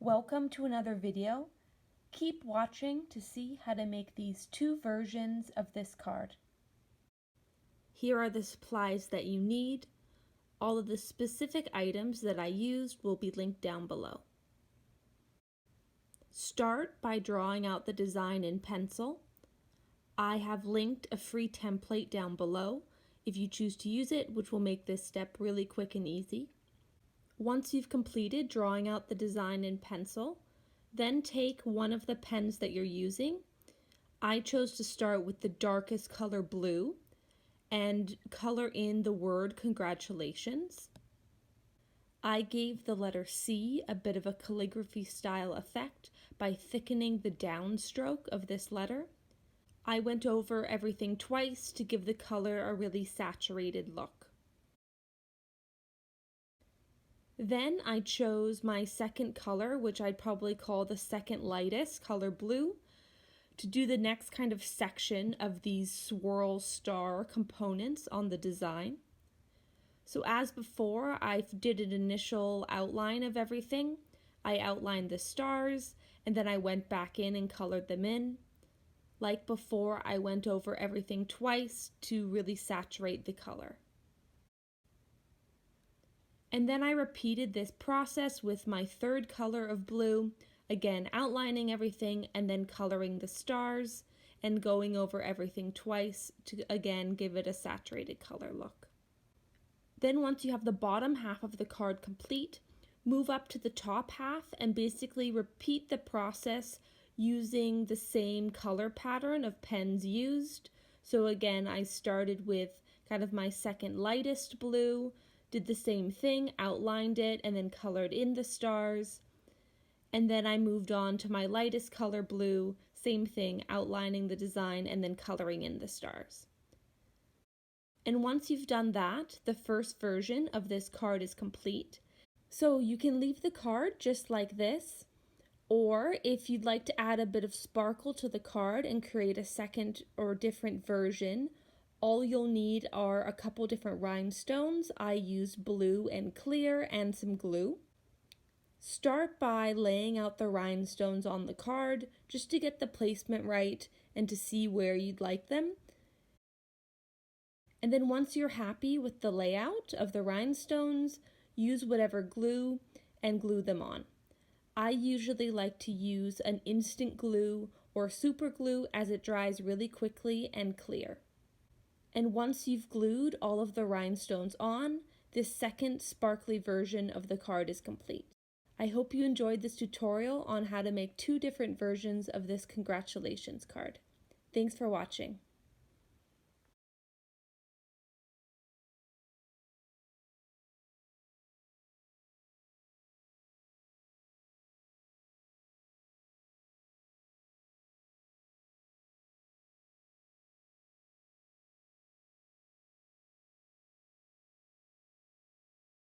Welcome to another video. Keep watching to see how to make these two versions of this card. Here are the supplies that you need. All of the specific items that I used will be linked down below. Start by drawing out the design in pencil. I have linked a free template down below if you choose to use it, which will make this step really quick and easy. Once you've completed drawing out the design in pencil, then take one of the pens that you're using. I chose to start with the darkest color blue and color in the word congratulations. I gave the letter C a bit of a calligraphy style effect by thickening the downstroke of this letter. I went over everything twice to give the color a really saturated look. Then I chose my second color, which I'd probably call the second lightest, color blue, to do the next kind of section of these swirl star components on the design. So as before, I did an initial outline of everything. I outlined the stars, and then I went back in and colored them in. Like before, I went over everything twice to really saturate the color. And then I repeated this process with my third color of blue, again outlining everything and then coloring the stars and going over everything twice to again give it a saturated color look. Then once you have the bottom half of the card complete, move up to the top half and basically repeat the process using the same color pattern of pens used. So again, I started with kind of my second lightest blue, did the same thing, outlined it, and then colored in the stars. And then I moved on to my lightest color blue, same thing, outlining the design and then coloring in the stars. And once you've done that, the first version of this card is complete. So you can leave the card just like this, or if you'd like to add a bit of sparkle to the card and create a second or different version, all you'll need are a couple different rhinestones. I used blue and clear and some glue. Start by laying out the rhinestones on the card just to get the placement right and to see where you'd like them. And then once you're happy with the layout of the rhinestones, use whatever glue and glue them on. I usually like to use an instant glue or super glue as it dries really quickly and clear. And once you've glued all of the rhinestones on, this second sparkly version of the card is complete. I hope you enjoyed this tutorial on how to make two different versions of this congratulations card. Thanks for watching.